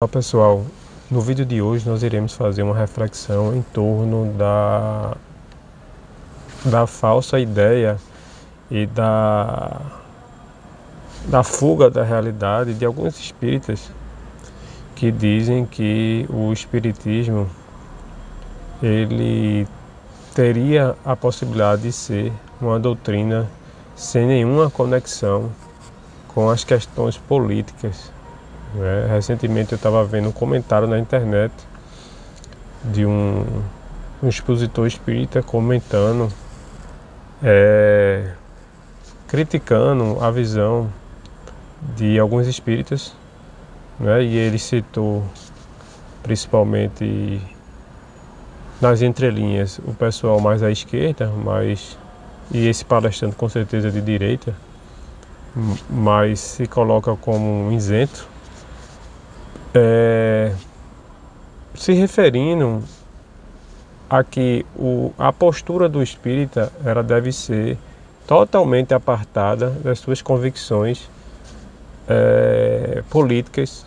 Olá pessoal, no vídeo de hoje nós iremos fazer uma reflexão em torno da falsa ideia e da fuga da realidade de alguns espíritas que dizem que o espiritismo ele teria a possibilidade de ser uma doutrina sem nenhuma conexão com as questões políticas. Recentemente eu estava vendo um comentário na internet de um expositor espírita comentando, criticando a visão de alguns espíritas, e ele citou principalmente nas entrelinhas o pessoal mais à esquerda, e esse palestrante com certeza de direita, mas se coloca como um isento, se referindo a que a postura do espírita ela deve ser totalmente apartada das suas convicções políticas,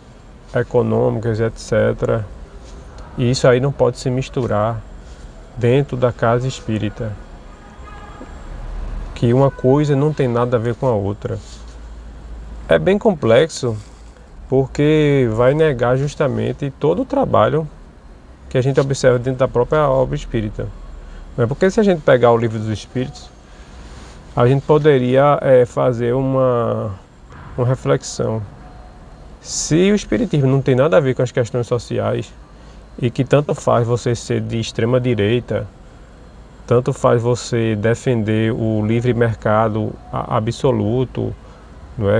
econômicas, etc. E isso aí não pode se misturar dentro da casa espírita, que uma coisa não tem nada a ver com a outra. É bem complexo, porque vai negar justamente todo o trabalho que a gente observa dentro da própria obra espírita. Porque se a gente pegar o Livro dos Espíritos, a gente poderia fazer uma reflexão. Se o espiritismo não tem nada a ver com as questões sociais, e que tanto faz você ser de extrema direita, tanto faz você defender o livre mercado absoluto,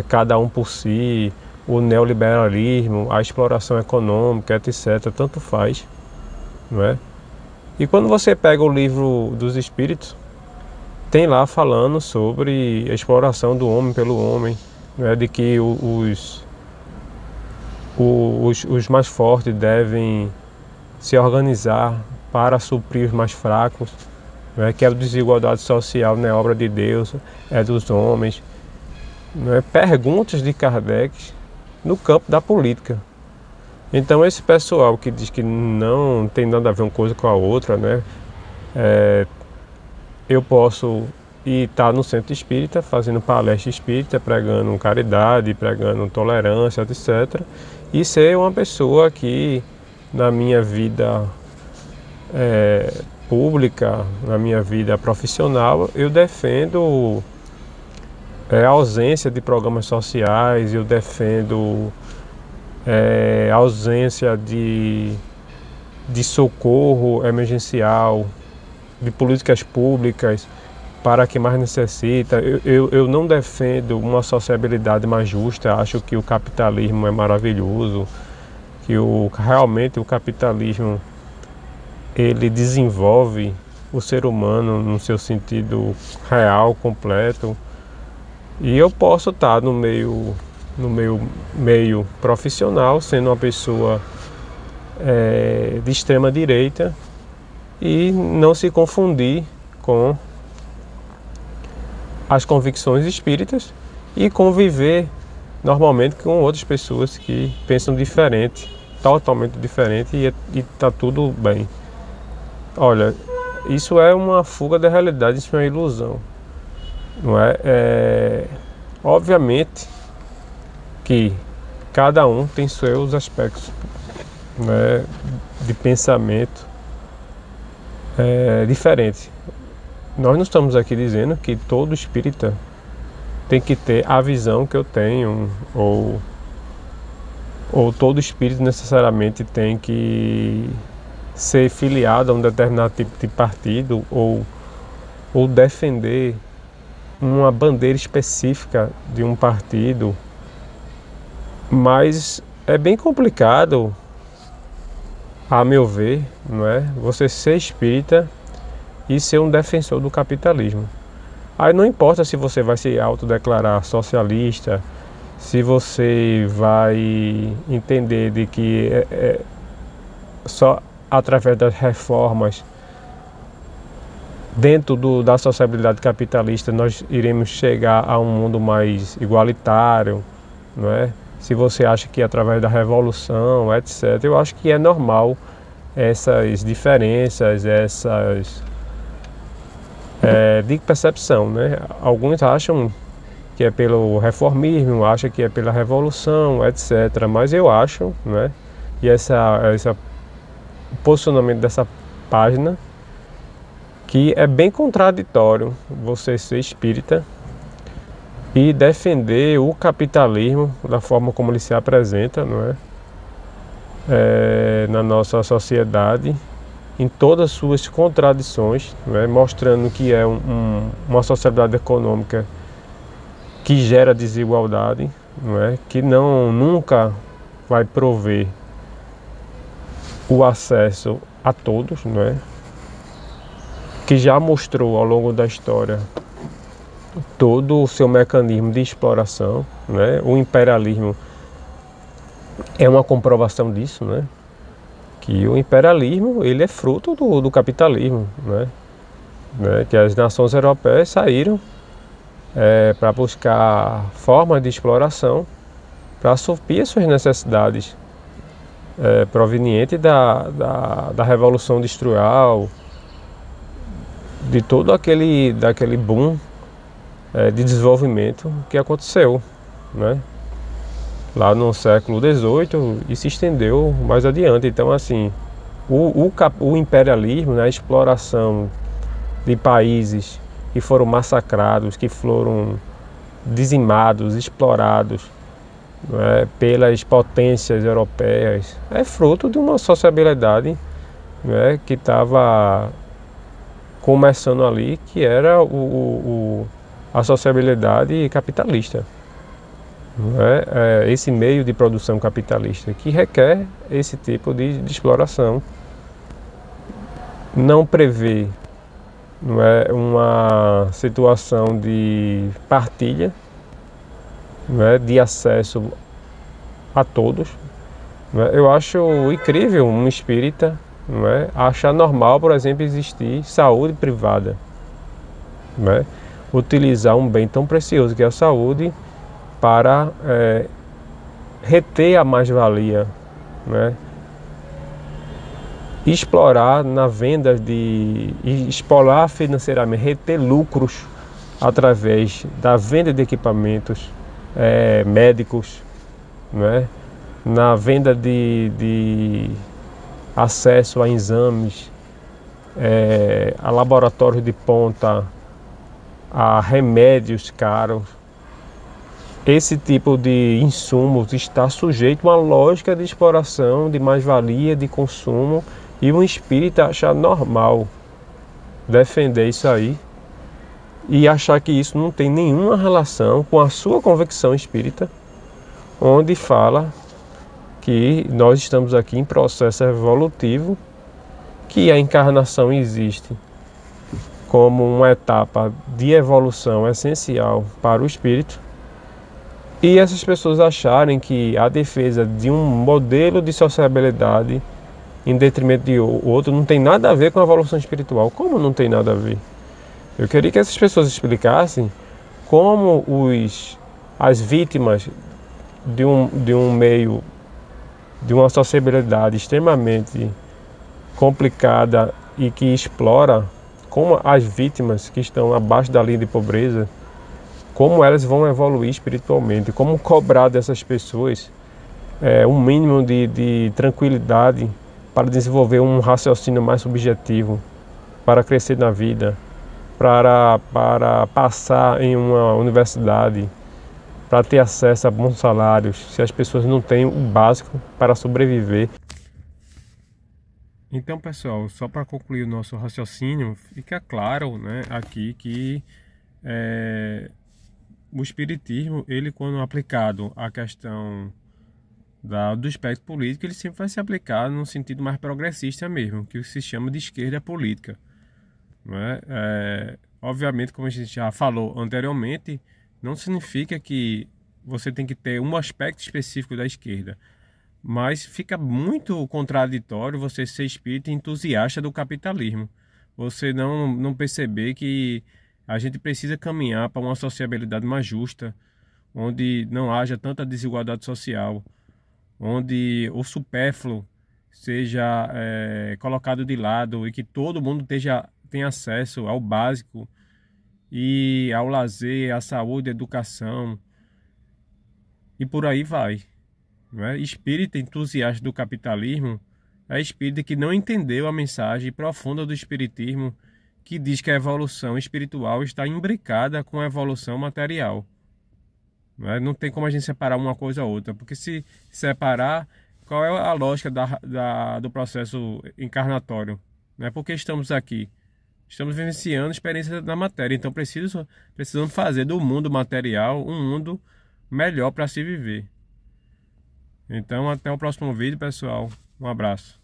cada um por si, o neoliberalismo, a exploração econômica, etc., tanto faz, E quando você pega o Livro dos Espíritos, tem lá falando sobre a exploração do homem pelo homem, de que os mais fortes devem se organizar para suprir os mais fracos, que a desigualdade social não é obra de Deus, é dos homens. Perguntas de Kardec no campo da política. Então esse pessoal que diz que não tem nada a ver uma coisa com a outra, eu posso estar no centro espírita, fazendo palestra espírita, pregando caridade, pregando tolerância, etc. E ser uma pessoa que na minha vida pública, na minha vida profissional, eu defendo a ausência de programas sociais, eu defendo a ausência de socorro emergencial, de políticas públicas para quem mais necessita. Eu não defendo uma sociabilidade mais justa, acho que o capitalismo é maravilhoso, que realmente o capitalismo ele desenvolve o ser humano no seu sentido real, completo. E eu posso estar no meio profissional, sendo uma pessoa de extrema direita e não se confundir com as convicções espíritas e conviver normalmente com outras pessoas que pensam diferente, totalmente diferente, e está tudo bem. Olha, isso é uma fuga da realidade, isso é uma ilusão. Obviamente que cada um tem seus aspectos de pensamento diferente. Nós não estamos aqui dizendo que todo espírita tem que ter a visão que eu tenho, ou todo espírito necessariamente tem que ser filiado a um determinado tipo de partido, ou defender uma bandeira específica de um partido. Mas é bem complicado, a meu ver, você ser espírita e ser um defensor do capitalismo. Aí não importa se você vai se autodeclarar socialista, se você vai entender de que só através das reformas dentro da sociabilidade capitalista nós iremos chegar a um mundo mais igualitário, se você acha que através da revolução, etc. Eu acho que é normal essas diferenças, essas de percepção, né? Alguns acham que é pelo reformismo, acham que é pela revolução, etc. Mas eu acho, né? E esse posicionamento dessa página, que é bem contraditório você ser espírita e defender o capitalismo da forma como ele se apresenta, não é? Na nossa sociedade, em todas as suas contradições, não é? Mostrando que é uma sociedade econômica que gera desigualdade, não é? Que nunca vai prover o acesso a todos, não é? Que já mostrou ao longo da história todo o seu mecanismo de exploração, né? O imperialismo é uma comprovação disso, né? Que o imperialismo ele é fruto do capitalismo, né? Que as nações europeias saíram para buscar formas de exploração para suprir as suas necessidades provenientes da Revolução Industrial, de todo daquele boom de desenvolvimento que aconteceu, né? Lá no século XVIII e se estendeu mais adiante. Então, assim, o imperialismo, né, a exploração de países que foram massacrados, que foram dizimados, explorados, né, pelas potências europeias, é fruto de uma sociabilidade, né, que estava começando ali, que era a sociabilidade capitalista. Esse meio de produção capitalista que requer esse tipo de exploração. Não prevê, não é, uma situação de partilha, não é, de acesso a todos. Não é? Eu acho incrível um espírita, não é, achar normal, por exemplo, existir saúde privada, não é? Utilizar um bem tão precioso que é a saúde para reter a mais-valia, né? Explorar na venda explorar financeiramente, reter lucros através da venda de equipamentos médicos, né? Na venda de acesso a exames, a laboratórios de ponta, a remédios caros. Esse tipo de insumos está sujeito a uma lógica de exploração, de mais-valia, de consumo, e um espírita achar normal defender isso aí e achar que isso não tem nenhuma relação com a sua convicção espírita, onde fala que nós estamos aqui em processo evolutivo, que a encarnação existe como uma etapa de evolução essencial para o espírito. E essas pessoas acharem que a defesa de um modelo de sociabilidade em detrimento de outro não tem nada a ver com a evolução espiritual. Como não tem nada a ver? Eu queria que essas pessoas explicassem como as vítimas de um meio, de uma sociabilidade extremamente complicada e que explora, como as vítimas que estão abaixo da linha de pobreza, como elas vão evoluir espiritualmente, como cobrar dessas pessoas um mínimo de tranquilidade para desenvolver um raciocínio mais subjetivo, para crescer na vida, para passar em uma universidade, para ter acesso a bons salários, se as pessoas não têm o básico para sobreviver. Então, pessoal, só para concluir o nosso raciocínio, fica claro, né, aqui que o espiritismo, ele quando aplicado à questão do espectro político, ele sempre vai se aplicar num sentido mais progressista mesmo, que se chama de esquerda política. Não é? Obviamente, como a gente já falou anteriormente, não significa que você tem que ter um aspecto específico da esquerda, mas fica muito contraditório você ser espírita e entusiasta do capitalismo. Você não perceber que a gente precisa caminhar para uma sociabilidade mais justa, onde não haja tanta desigualdade social, onde o supérfluo seja colocado de lado e que todo mundo tenha acesso ao básico e ao lazer, à saúde, à educação e por aí vai. Não é? Espírita entusiasta do capitalismo é espírita que não entendeu a mensagem profunda do espiritismo, que diz que a evolução espiritual está imbricada com a evolução material. Não tem como a gente separar uma coisa ou outra, porque se separar, qual é a lógica do processo encarnatório? Porque estamos aqui, estamos vivenciando experiências da matéria, então precisamos fazer do mundo material um mundo melhor para se viver. Então até o próximo vídeo, pessoal. Um abraço.